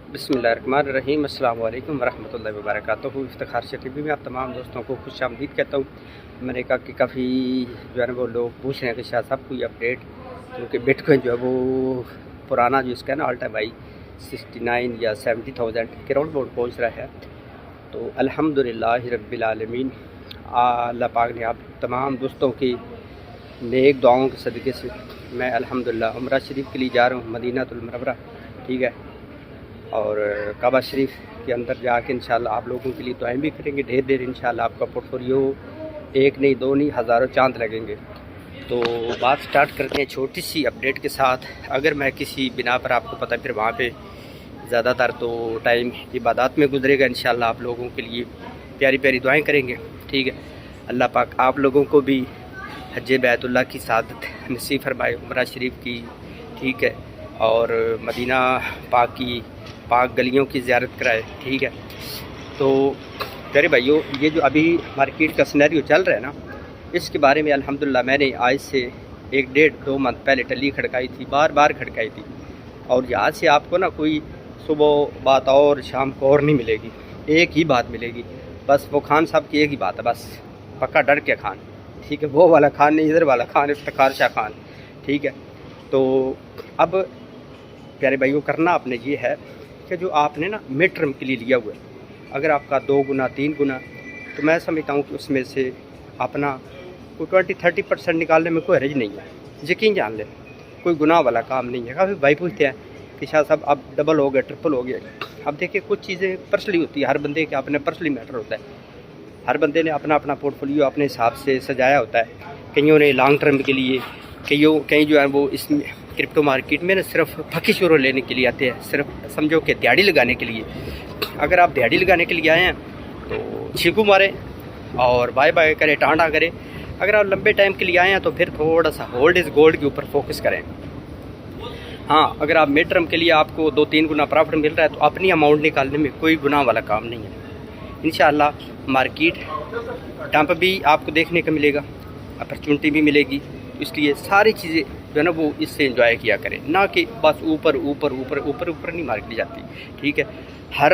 बिस्मिल्लाहिर्रहमानिर्रहीम अस्सलाम वालेकुम वरहमतुल्लाहि वबरकातुहू। इफ्तिखार से टीवी में आप तमाम दोस्तों को खुश आमदीद कहता हूँ। मैंने कहा कि काफ़ी जो है ना वो लोग पूछ रहे हैं कि शायद साहब कोई अपडेट, क्योंकि बिटकॉइन जो है वो पुराना जो इसका है ना ऑल टाइम हाई 69 या 70,000 के राउंड बोर्ड पहुँच रहा है। तो अल्हम्दुलिल्लाह रब्बिल आलमीन, अल्लाह पाक ने आप तमाम दोस्तों की नेक दुआओं के सदक़े से मैं अल्हम्दुलिल्लाह उम्रा शरीफ के लिए जा रहा हूँ, मदीनातुल मुनव्वरा, ठीक है। और काबा शरीफ के अंदर जाके इंशाल्लाह आप लोगों के लिए दुआएं भी करेंगे ढेर ढेर। इंशाल्लाह आपका पोर्टफोलियो एक नहीं दो नहीं हज़ारों चांद लगेंगे। तो बात स्टार्ट करते हैं छोटी सी अपडेट के साथ। अगर मैं किसी बिना पर, आपको पता है फिर वहाँ पे ज़्यादातर तो टाइम इबादत में गुजरेगा। इंशाल्लाह आप लोगों के लिए प्यारी प्यारी दुआएं करेंगे, ठीक है। अल्लाह पाक आप लोगों को भी हज बैतुल्लाह की सादत नसीब फरमाए, उम्रा शरीफ की, ठीक है, और मदीना पाक की पाक गलियों की ज़ियारत कराए, ठीक है। तो प्यारे भाइयों, ये जो अभी मार्केट का सिनेरियो चल रहा है ना, इसके बारे में अल्हम्दुलिल्लाह मैंने आज से 1-1.5-2 मंथ पहले टली खड़काई थी, बार बार खड़काई थी। और यहाँ से आपको ना कोई सुबह बात और शाम को और नहीं मिलेगी, एक ही बात मिलेगी बस। वो खान साहब की एक ही बात है बस, पक्का डर के खान, ठीक है। वो वाला खान नहीं, इधर वाला खान, इफ्तिखार शाह खान, ठीक है। तो अब प्यारे भाइयों, करना आपने ये है कि जो आपने ना मिड टर्म के लिए लिया हुआ है, अगर आपका 2 गुना 3 गुना, तो मैं समझता हूँ कि उसमें से अपना कोई 20-30% निकालने में कोई हर्ज नहीं है। यकीन जान लें, कोई गुनाह वाला काम नहीं है। काफ़ी भाई पूछते हैं कि शाह साहब अब डबल हो गया, ट्रिपल हो गया। अब देखिए, कुछ चीज़ें पर्सनली होती है, हर बंदे के अपने पर्सनली मैटर होता है। हर बंदे ने अपना अपना पोर्टफोलियो अपने हिसाब से सजाया होता है। कईयों ने लॉन्ग टर्म के लिए, कई जो है वो इसमें क्रिप्टो मार्केट में ना सिर्फ फकी शोरों लेने के लिए आते हैं, सिर्फ समझो कि दिहाड़ी लगाने के लिए। अगर आप दिहाड़ी लगाने के लिए आए हैं तो छीकू मारें और बाय बाय करें, टांडा करें। अगर आप लंबे टाइम के लिए आए हैं तो फिर थोड़ा सा होल्ड इज़ गोल्ड के ऊपर फोकस करें। हाँ, अगर आप मिड टर्म के लिए आपको 2-3 गुना प्रॉफिट मिल रहा है तो अपनी अमाउंट निकालने में कोई गुनाह वाला काम नहीं है। इंशाअल्लाह मार्केट डंप भी आपको देखने को मिलेगा, अपॉर्चुनिटी भी मिलेगी। इसलिए सारी चीज़ें जो है ना वो इससे एंजॉय किया करें, ना कि बस ऊपर ऊपर ऊपर ऊपर ऊपर नहीं मार्केट जाती, ठीक है। हर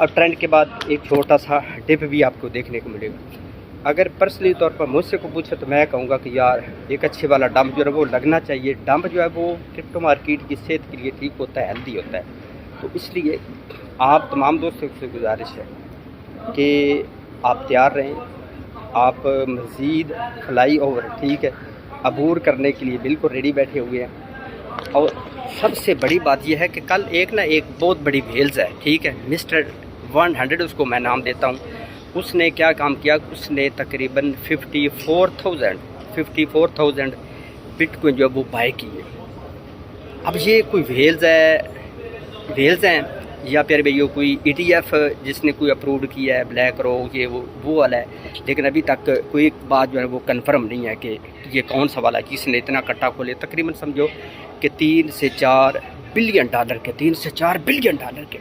ट्रेंड के बाद एक छोटा सा डिप भी आपको देखने को मिलेगा। अगर पर्सनली तौर पर मुझसे को पूछे तो मैं कहूँगा कि यार एक अच्छे वाला डंप जो है वो लगना चाहिए। डंप जो है वो क्रिप्टो मार्केट की सेहत के लिए ठीक होता है, हेल्दी होता है। तो इसलिए आप तमाम दोस्तों से गुजारिश है कि आप तैयार रहें, आप मज़ीद फ्लाई ओवर, ठीक है, अबूर करने के लिए बिल्कुल रेडी बैठे हुए हैं। और सबसे बड़ी बात यह है कि कल एक बहुत बड़ी भेल्स है, ठीक है, मिस्टर 100 उसको मैं नाम देता हूँ। उसने क्या काम किया, उसने तकरीबन 54,000 बिटकॉइन जो है वो बाय किए। अब ये कोई वेल्स हैं या प्यारे भैया कोई ETF जिसने कोई अप्रूव किया है, ब्लैक रॉक, ये वो वाला है। लेकिन अभी तक कोई बात जो है वो कंफर्म नहीं है कि ये कौन सा वाला किसने इतना कट्टा खोले। तकरीबन समझो कि 3 से 4 बिलियन डॉलर के, 3 से 4 बिलियन डॉलर के।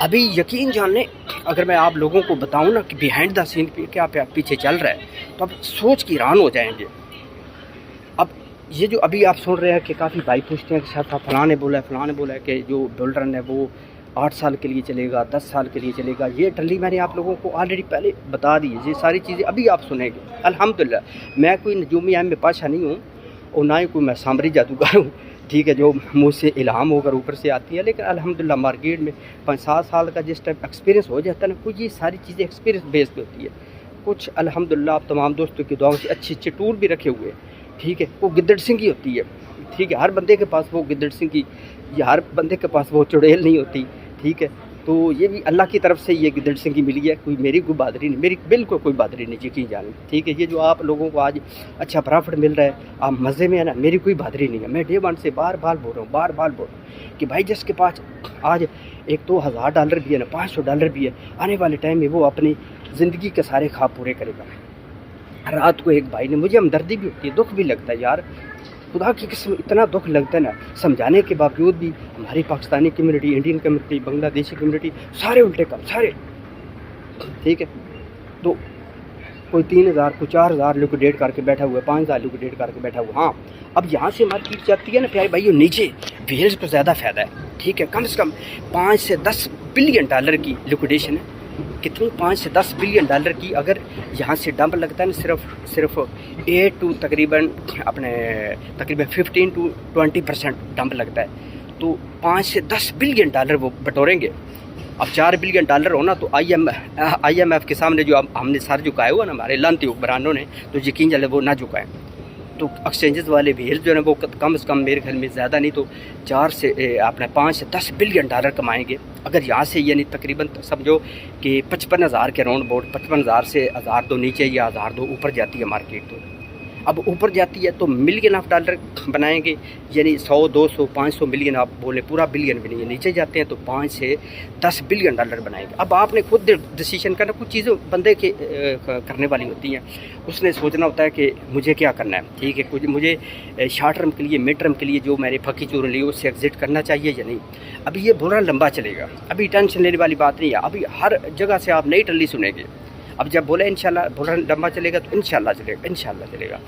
अभी यकीन जान लें, अगर मैं आप लोगों को बताऊं ना कि बिहाइंड द सीन पे क्या पीछे चल रहा है, तो आप सोच के हैरान हो जाएंगे। अब ये जो अभी आप सुन रहे हैं कि काफ़ी भाई पूछते हैं कि शायद फलां ने बोला है कि जो बुल रन है वो 8 साल के लिए चलेगा, 10 साल के लिए चलेगा। ये टल्ली मैंने आप लोगों को ऑलरेडी पहले बता दी है। ये सारी चीज़ें अभी आप सुनेंगे। अल्हम्दुलिल्लाह, मैं कोई नजूमी में पाशा नहीं हूँ और ना ही कोई मैं सामरी जादूगर हूँ, ठीक है, जो मुँह से इल्हाम होकर ऊपर से आती है। लेकिन अल्हम्दुलिल्लाह मार्केट में 5-7 साल का जिस टाइप एक्सपीरियंस हो जाता है ना, कुछ ये सारी चीज़ें एक्सपीरियंस बेस्ड होती है। कुछ अल्हम्दुलिल्लाह आप तमाम दोस्तों की दुआओं से अच्छे टूल भी रखे हुए हैं, ठीक है। वो गिद्दड़ सिंह की होती है, ठीक है। हर बंदे के पास वो गिद्दड़ सिंह की, या हर बंदे के पास वो चुड़ैल नहीं होती, ठीक है। तो ये भी अल्लाह की तरफ से ये गिद्दड़ सिंह की मिली है। कोई मेरी कोई बहादुरी नहीं, मेरी बिल्कुल कोई बहादुरी नहीं, यकीन जाने, ठीक है। ये जो आप लोगों को आज अच्छा प्रॉफिट मिल रहा है, आप मज़े में है ना, मेरी कोई बहादुरी नहीं है। मैं डे वन से बार बार बोल रहा हूँ कि भाई जिसके पास आज $1-2,000 भी है ना, $500 भी है, आने वाले टाइम में वो अपनी ज़िंदगी के सारे ख्वाब पूरे करेगा। रात को एक भाई ने, मुझे हमदर्दी भी होती है, दुख भी लगता है यार, खुदा की किस्म इतना दुख लगता है ना, समझाने के बावजूद भी हमारी Pakistani community, Indian community, Bangladeshi community, सारे उल्टे काम, सारे, ठीक है। तो कोई 3,000 कोई 4,000 लिक्विडेट करके बैठा हुआ है, 5,000 लिक्विडेट करके बैठा हुआ। हाँ, अब यहाँ से मार्केट जाती है ना प्यारे भाइयों नीचे, व्हील्स को ज़्यादा फ़ायदा है, ठीक है। कम से कम 5 से 10 बिलियन डॉलर की लिक्विडेशन है। कितनी? 5 से 10 बिलियन डॉलर की। अगर यहाँ से डंप लगता है ना सिर्फ 8 टू तकरीबन 15 to 20% डंप लगता है, तो 5 से 10 बिलियन डॉलर वो बटोरेंगे। अब 4 बिलियन डॉलर होना तो IMF के सामने जो हमने सर झुकाया हुआ ना हमारे लानती हुक्मरानों ने, तो यकीन चले वो ना झुकाएं। तो एक्सचेंजेस वाले व्हील्स जो है वो कम से कम मेरे ख्याल में ज़्यादा नहीं तो 5 से 10 बिलियन डॉलर कमाएंगे। अगर यहाँ से यानी तकरीबन समझो कि 55,000 के राउंड बोर्ड, 55,000 से 1,000 तो नीचे या 1,000 तो ऊपर जाती है मार्केट। तो अब ऊपर जाती है तो मिलियन ऑफ डॉलर बनाएंगे, यानी 100 200 500 मिलियन, आप बोले पूरा बिलियन भी नहीं है। नीचे जाते हैं तो 5 से 10 बिलियन डॉलर बनाएंगे। अब आपने खुद डिसीजन करना, कुछ चीज़ें बंदे के करने वाली होती हैं, उसने सोचना होता है कि मुझे क्या करना है, ठीक है। कुछ मुझे शॉर्ट टर्म के लिए, मिड टर्म के लिए जो मैंने फकी चूरन ली उससे एग्जिट करना चाहिए या नहीं। अभी ये बुरा लंबा चलेगा, अभी टेंशन लेने वाली बात नहीं है। अभी हर जगह से आप नई टल्ली सुनेंगे। अब जब बोले इंशाल्लाह बुरा लंबा चलेगा तो इंशाल्लाह चलेगा।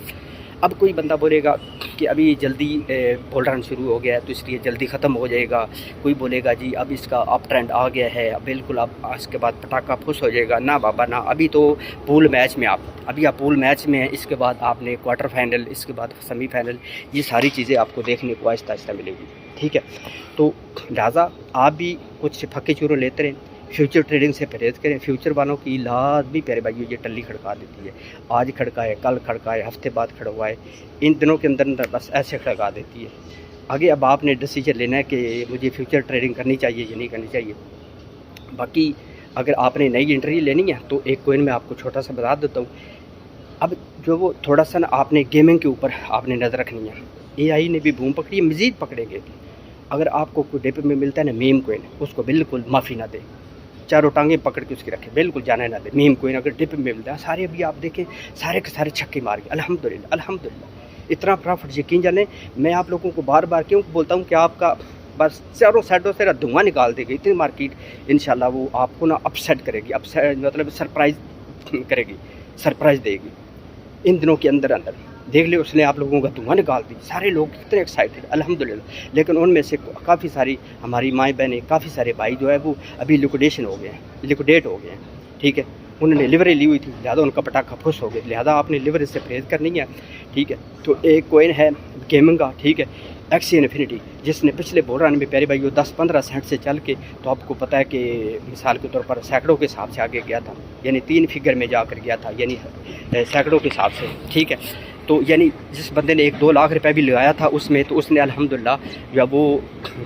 अब कोई बंदा बोलेगा कि अभी जल्दी बुल रन शुरू हो गया है तो इसलिए जल्दी ख़त्म हो जाएगा। कोई बोलेगा जी अब इसका अप ट्रेंड आ गया है, अब बिल्कुल अब इसके बाद पटाखा फुस हो जाएगा। ना बाबा ना, अभी तो पूल मैच में आप पूल मैच में हैं, इसके बाद आपने क्वार्टर फाइनल, इसके बाद सेमीफाइनल, ये सारी चीज़ें आपको देखने को आहिस्ता आहिस्ता मिलेगी, ठीक है। तो लिहाजा आप भी कुछ फक्के चूरों लेते रहें, फ्यूचर ट्रेडिंग से परहेज़ करें। फ्यूचर वालों की लाज भी प्यारे भाइयों ये टल्ली खड़का देती है। आज खड़काए, कल खड़काए, हफ्ते बाद खड़कवाए, इन दिनों के अंदर बस ऐसे खड़का देती है। आगे अब आपने डिसीजन लेना है कि मुझे फ्यूचर ट्रेडिंग करनी चाहिए या नहीं करनी चाहिए। बाकी अगर आपने नई एंट्री लेनी है तो एक कोइन में आपको छोटा सा बता देता हूँ। अब जो वो थोड़ा सा ना आपने गेमिंग के ऊपर आपने नज़र रखनी है। AI ने भी बूम पकड़ी है, मज़ीद पकड़ेंगे। अगर आपको कोई डिप में मिलता है ना मीम कोइन, उसको बिल्कुल माफ़ी ना दे, चारों टांगें पकड़ के उसकी रखें, बिल्कुल जाने ना दे। मीम कोइन अगर डिप में मिलता है, सारे अभी आप देखें सारे के सारे छक्के मार के अल्हम्दुलिल्लाह इतना प्रॉफिट। यकीन जाने मैं आप लोगों को बार बार क्यों बोलता हूँ कि आपका बस चारों साइडों से धुआं निकाल देगी इतनी मार्केट। इंशाल्लाह वो आपको ना अपसेट करेगी, मतलब सरप्राइज़ करेगी, सरप्राइज़ देगी इन दिनों के अंदर। देख ले उसने आप लोगों का धुआं निकाल दी, सारे लोग कितने एक्साइटेड अल्हम्दुलिल्लाह। लेकिन उनमें से काफ़ी सारी हमारी माएँ बहनें, काफ़ी सारे भाई जो है वो अभी लिक्विडेट हो गए हैं, ठीक है। उन्होंने लिवरेज ली हुई थी, लिहाजा उनका पटाखा फुस हो गया, लिहाजा आपने लिवरेज से परहेज़ करनी है, ठीक है। तो एक कोइन है गेमिंग का, ठीक है, एक्सी इन्फिनिटी, जिसने पिछले बुल रन में प्यारे भाइयों 10-15 सेंट से चल के, तो आपको पता है कि मिसाल के तौर पर सैकड़ों के हिसाब से आगे गया था, यानी 3 फिगर में जाकर गया था, यानी सैकड़ों के हिसाब से, ठीक है। तो यानी जिस बंदे ने 1-2 लाख रुपया भी लगाया था उसमें, तो उसने अल्हम्दुलिल्लाह जो वो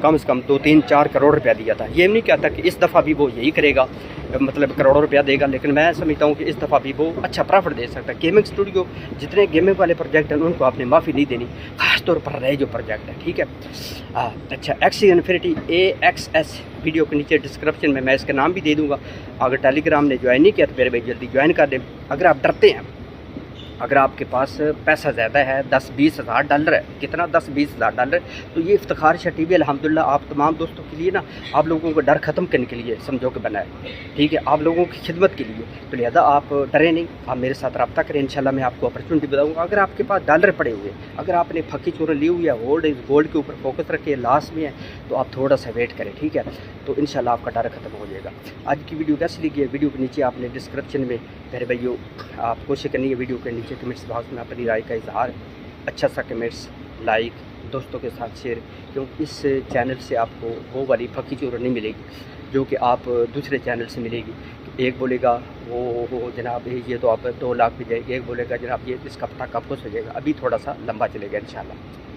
कम से कम 2-3-4 करोड़ रुपया दिया था। ये नहीं कहता कि इस दफ़ा भी वो यही करेगा, मतलब करोड़ों रुपया देगा, लेकिन मैं समझता हूँ कि इस दफ़ा भी वो अच्छा प्रॉफिट दे सकता है। गेमिंग स्टूडियो जितने गेमिंग वाले प्रोजेक्ट हैं उनको आपने माफ़ी नहीं देनी, ख़ास तौर पर रहे जो प्रोजेक्ट है, ठीक है। अच्छा, एक्सी इन्फिनिटी AXS, वीडियो के नीचे डिस्क्रिप्शन में मैं इसका नाम भी दे दूँगा। अगर टेलीग्राम ने ज्वाइन नहीं किया तो मेरे भाई जल्दी ज्वाइन कर दें। अगर आप डरते हैं, अगर आपके पास पैसा ज़्यादा है, 10-20 हज़ार डॉलर है, कितना 10-20 हज़ार डॉलर, तो ये इफ्तिखार शाह TV अल्हम्दुलिल्लाह आप तमाम दोस्तों के लिए ना, आप लोगों को डर ख़त्म करने के लिए समझो कि बना है, ठीक है, आप लोगों की खिदमत के लिए। तो लिहाजा आप डरे नहीं, आप मेरे साथ रब्ता करें, इंशाल्लाह मैं आपको अपॉर्चुनिटी बताऊँगा। अगर आपके पास डॉलर पड़े हुए, अगर आपने फकी चूरन ली हुई है, गोल्ड के ऊपर फोकस रखे, लास्ट में है, तो आप थोड़ा सा वेट करें, ठीक है, तो इंशाल्लाह आपका डर ख़त्म हो जाएगा। आज की वीडियो कैसी लगी है? वीडियो के नीचे आपने डिस्क्रिप्शन में मेरे भाइयों आप कोशिश करनी है वीडियो के नीचे कमेंट्स बॉक्स में अपनी राय का इजहार, अच्छा सा कमेंट्स, लाइक, दोस्तों के साथ शेयर, क्योंकि इस चैनल से आपको वो वाली फकी चूरन नहीं मिलेगी जो कि आप दूसरे चैनल से मिलेगी। एक बोलेगा वो जनाब ये तो आप 2 लाख भी जाएगी, एक बोलेगा जनाब ये इसका पटाखा फुस हो जाएगा। अभी थोड़ा सा लंबा चलेगा इंशाल्लाह।